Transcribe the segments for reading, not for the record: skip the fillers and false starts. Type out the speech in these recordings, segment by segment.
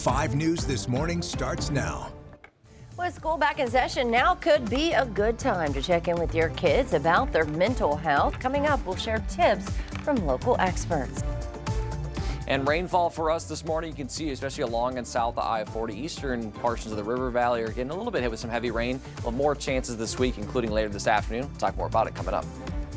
5 News This Morning starts now. With school back in session, now could be a good time to check in with your kids about their mental health. Coming up, we'll share tips from local experts. And rainfall for us this morning, you can see, especially along and south of I-40, eastern portions of the river valley are getting a little bit hit with some heavy rain. We'll have more chances this week, including later this afternoon. We'll talk more about it coming up.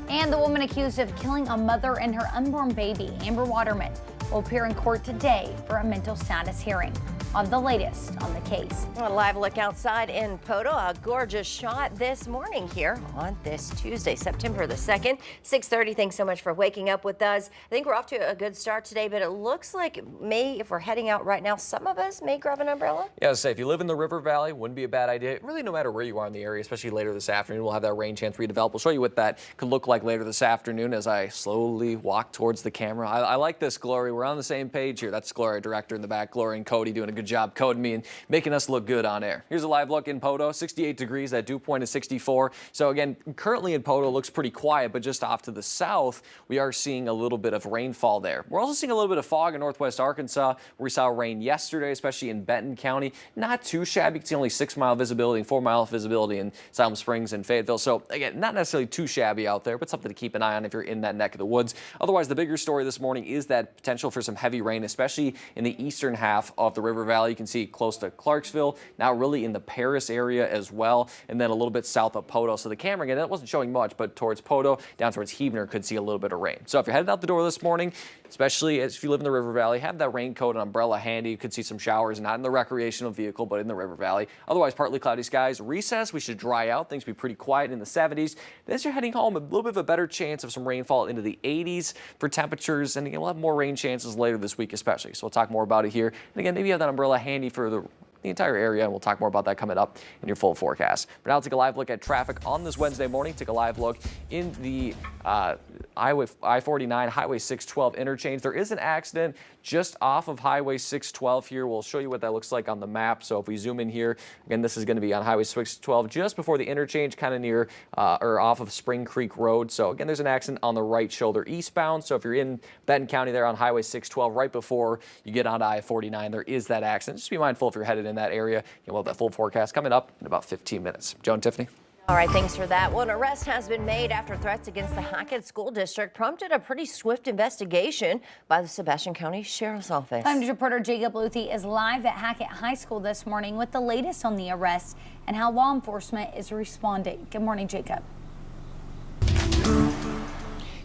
And the woman accused of killing a mother and her unborn baby, Amber Waterman, will appear in court today for a mental status hearing. On the latest on the case. A live look outside in Poto. A gorgeous shot this morning here on this Tuesday, September the 2nd, 6:30. Thanks so much for waking up with us. I think we're off to a good start today, but it looks like if we're heading out right now, some of us may grab an umbrella. Yeah, I was say, if you live in the river valley, wouldn't be a bad idea. Really, no matter where you are in the area, especially later this afternoon, we'll have that rain chance redevelop. We'll show you what that could look like later this afternoon as I slowly walk towards the camera. I like this, Glory. We're on the same page here. That's Glory, director in the back. Glory and Cody doing a good job coding me and making us look good on air. Here's a live look in Poto, 68 degrees, that dew point is 64. So again, currently in Poto, it looks pretty quiet, but just off to the south, we are seeing a little bit of rainfall there. We're also seeing a little bit of fog in northwest Arkansas, where we saw rain yesterday, especially in Benton County. Not too shabby. You can see only 6-mile visibility and 4-mile visibility in Salem Springs and Fayetteville. So again, not necessarily too shabby out there, but something to keep an eye on if you're in that neck of the woods. Otherwise, the bigger story this morning is that potential for some heavy rain, especially in the eastern half of the river valley. You can see close to Clarksville, now really in the Paris area as well, and then a little bit south of Poto. So the camera, again, that wasn't showing much, but towards Poto, down towards Heavener, could see a little bit of rain. So if you're headed out the door this morning, especially if you live in the river valley, have that raincoat and umbrella handy. You could see some showers, not in the recreational vehicle, but in the river valley. Otherwise, partly cloudy skies. Recess, we should dry out. Things will be pretty quiet in the 70s. Then as you're heading home, a little bit of a better chance of some rainfall into the 80s for temperatures. And again, we'll have more rain chances later this week, especially. So we'll talk more about it here. And again, maybe you have that umbrella handy for the entire area, and we'll talk more about that coming up in your full forecast. But now, take a live look at traffic on this Wednesday morning. Take a live look in the I-49 Highway 612 interchange. There is an accident just off of Highway 612 here. We'll show you what that looks like on the map. So if we zoom in here, again, this is going to be on Highway 612 just before the interchange, kind of near or off of Spring Creek Road. So again, there's an accident on the right shoulder eastbound. So if you're in Benton County there on Highway 612, right before you get onto I-49, there is that accident. Just be mindful if you're headed in that area. You'll have that full forecast coming up in about 15 minutes. Joe and Tiffany. All right, thanks for that. Well, an arrest has been made after threats against the Hackett School District prompted a pretty swift investigation by the Sebastian County Sheriff's Office. 5 News reporter Jacob Luthi is live at Hackett High School this morning with the latest on the arrest and how law enforcement is responding. Good morning, Jacob.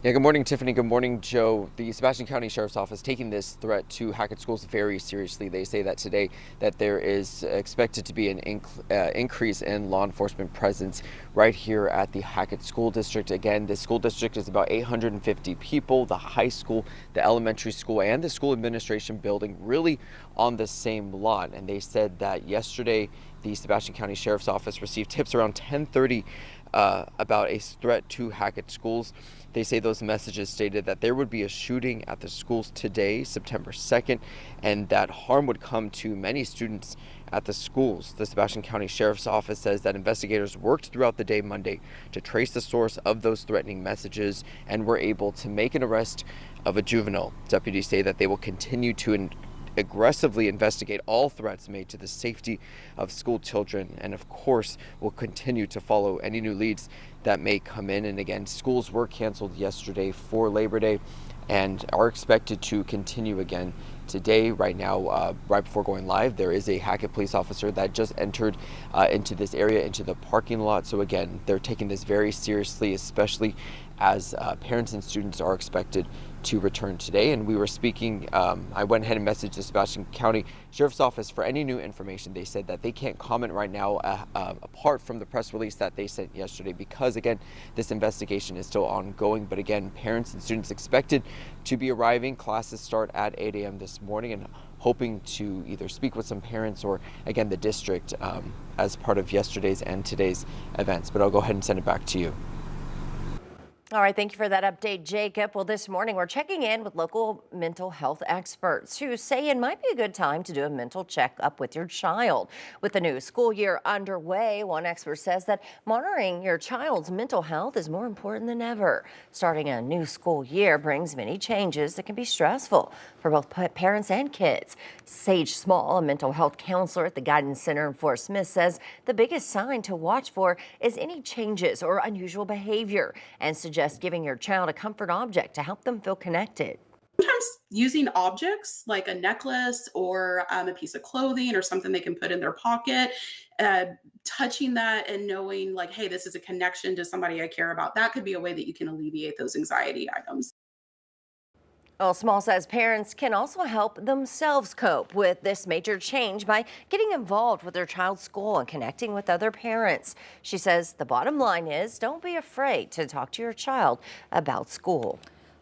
Yeah, good morning, Tiffany. Good morning, Joe. The Sebastian County Sheriff's Office taking this threat to Hackett schools very seriously. They say that today that there is expected to be an increase in law enforcement presence right here at the Hackett School District. Again, the school district is about 850 people. The high school, the elementary school, and the school administration building really on the same lot. And they said that yesterday the Sebastian County Sheriff's Office received tips around 10:30 about a threat to Hackett schools. They say those messages stated that there would be a shooting at the schools today, September 2nd, and that harm would come to many students at the schools. The Sebastian County Sheriff's Office says that investigators worked throughout the day Monday to trace the source of those threatening messages and were able to make an arrest of a juvenile. Deputies say that they will continue to aggressively investigate all threats made to the safety of school children, and of course will continue to follow any new leads that may come in. And again, schools were canceled yesterday for Labor Day and are expected to continue again today. Right now, right before going live, there is a Hackett police officer that just entered into this area, into the parking lot. So again, they're taking this very seriously, especially as parents and students are expected to return today. And we were speaking, I went ahead and messaged the Sebastian County Sheriff's Office for any new information. They said that they can't comment right now apart from the press release that they sent yesterday because, again, this investigation is still ongoing. But again, parents and students expected to be arriving. Classes start at 8 a.m. this morning, and hoping to either speak with some parents or, again, the district as part of yesterday's and today's events. But I'll go ahead and send it back to you. All right, thank you for that update, Jacob. Well, this morning we're checking in with local mental health experts who say it might be a good time to do a mental checkup with your child. With the new school year underway, one expert says that monitoring your child's mental health is more important than ever. Starting a new school year brings many changes that can be stressful for both parents and kids. Sage Small, a mental health counselor at the Guidance Center in Fort Smith, says the biggest sign to watch for is any changes or unusual behavior, and suggests giving your child a comfort object to help them feel connected. Sometimes using objects like a necklace or a piece of clothing or something they can put in their pocket, touching that and knowing like, hey, this is a connection to somebody I care about. That could be a way that you can alleviate those anxiety items. Well, Small says parents can also help themselves cope with this major change by getting involved with their child's school and connecting with other parents. She says the bottom line is don't be afraid to talk to your child about school.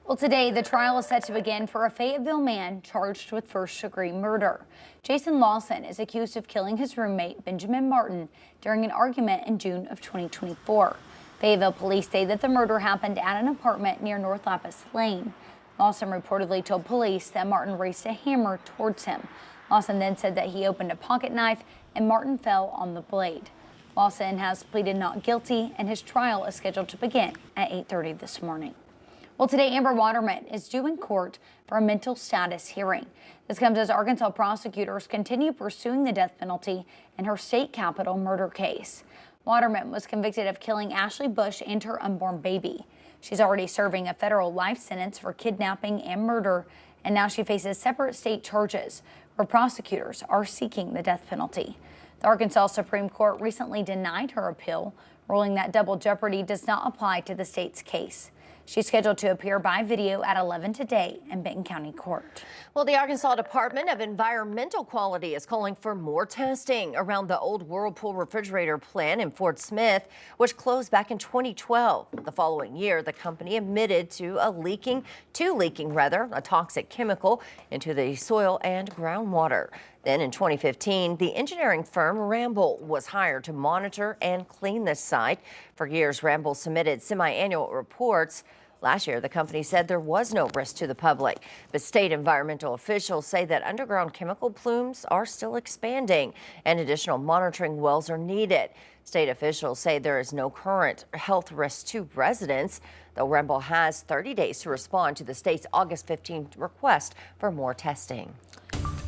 Well, today the trial is set to begin for a Fayetteville man charged with first-degree murder. Jason Lawson is accused of killing his roommate, Benjamin Martin, during an argument in June of 2024. Fayetteville police say that the murder happened at an apartment near North Lapis Lane. Lawson reportedly told police that Martin raised a hammer towards him. Lawson then said that he opened a pocket knife and Martin fell on the blade. Lawson has pleaded not guilty and his trial is scheduled to begin at 8:30 this morning. Well, today Amber Waterman is due in court for a mental status hearing. This comes as Arkansas prosecutors continue pursuing the death penalty in her state capital murder case. Waterman was convicted of killing Ashley Bush and her unborn baby. She's already serving a federal life sentence for kidnapping and murder, and now she faces separate state charges where prosecutors are seeking the death penalty. The Arkansas Supreme Court recently denied her appeal, ruling that double jeopardy does not apply to the state's case. She's scheduled to appear by video at 11 today in Benton County Court. Well, the Arkansas Department of Environmental Quality is calling for more testing around the old Whirlpool refrigerator plant in Fort Smith, which closed back in 2012. The following year, the company admitted to leaking a toxic chemical into the soil and groundwater. Then in 2015, the engineering firm Ramble was hired to monitor and clean the site. For years, Ramble submitted semi-annual reports. Last year, the company said there was no risk to the public, but state environmental officials say that underground chemical plumes are still expanding and additional monitoring wells are needed. State officials say there is no current health risk to residents, though Ramble has 30 days to respond to the state's August 15th request for more testing.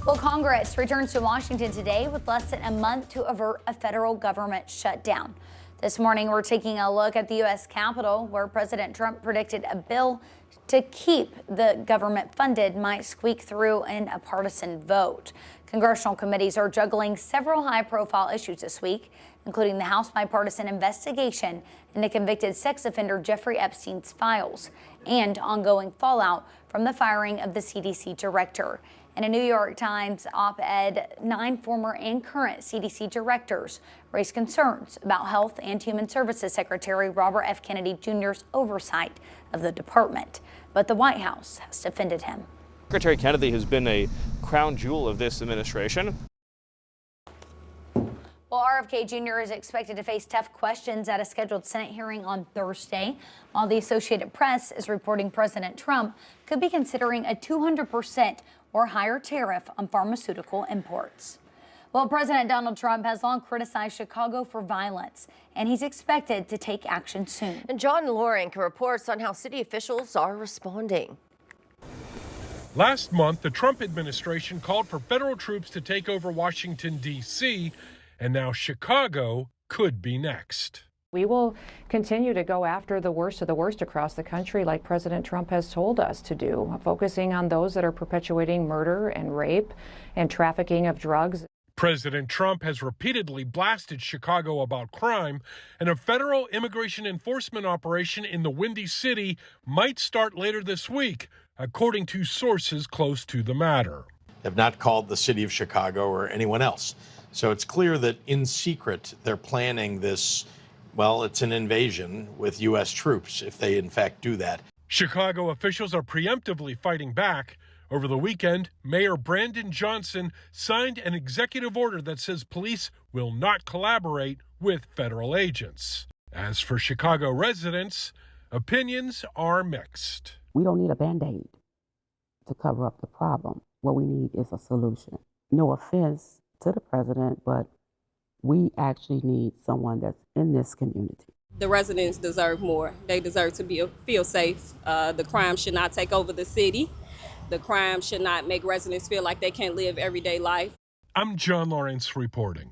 Well, Congress returns to Washington today with less than a month to avert a federal government shutdown. This morning, we're taking a look at the U.S. Capitol, where President Trump predicted a bill to keep the government funded might squeak through in a partisan vote. Congressional committees are juggling several high-profile issues this week, including the House bipartisan investigation into convicted sex offender Jeffrey Epstein's files and ongoing fallout from the firing of the CDC director. In a New York Times op-ed, 9 former and current CDC directors raised concerns about Health and Human Services Secretary Robert F. Kennedy Jr.'s oversight of the department. But the White House has defended him. Secretary Kennedy has been a crown jewel of this administration. Well, RFK Jr. is expected to face tough questions at a scheduled Senate hearing on Thursday, while the Associated Press is reporting President Trump could be considering a 200% or higher tariff on pharmaceutical imports. Well, President Donald Trump has long criticized Chicago for violence, and he's expected to take action soon. And John Loring reports on how city officials are responding. Last month, the Trump administration called for federal troops to take over Washington, D.C., and now Chicago could be next. We will continue to go after the worst of the worst across the country, like President Trump has told us to do, focusing on those that are perpetuating murder and rape and trafficking of drugs. President Trump has repeatedly blasted Chicago about crime, and a federal immigration enforcement operation in the Windy City might start later this week, according to sources close to the matter. Have not called the city of Chicago or anyone else. So it's clear that in secret they're planning this. Well, it's an invasion with U.S. troops if they in fact do that. Chicago officials are preemptively fighting back. Over the weekend, Mayor Brandon Johnson signed an executive order that says police will not collaborate with federal agents. As for Chicago residents, Opinions are mixed. We don't need a Band-Aid to cover up the problem. What we need is a solution. No offense to the president, but we actually need someone that's in this community. The residents deserve more. They deserve to feel safe. The crime should not take over the city. The crime should not make residents feel like they can't live everyday life. I'm John Lawrence reporting.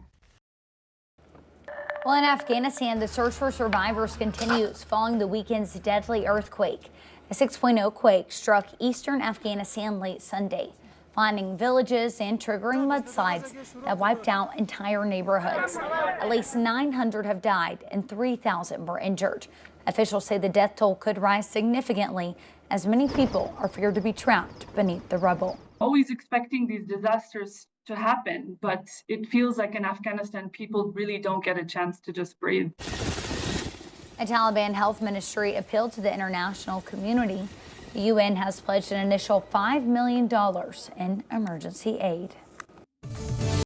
Well, in Afghanistan, the search for survivors continues following the weekend's deadly earthquake. A 6.0 quake struck eastern Afghanistan late Sunday, flattening villages and triggering mudslides that wiped out entire neighborhoods. At least 900 have died and 3,000 were injured. Officials say the death toll could rise significantly as many people are feared to be trapped beneath the rubble. Always expecting these disasters to happen, but it feels like in Afghanistan, people really don't get a chance to just breathe. A Taliban health ministry appealed to the international community. The UN has pledged an initial $5 million in emergency aid.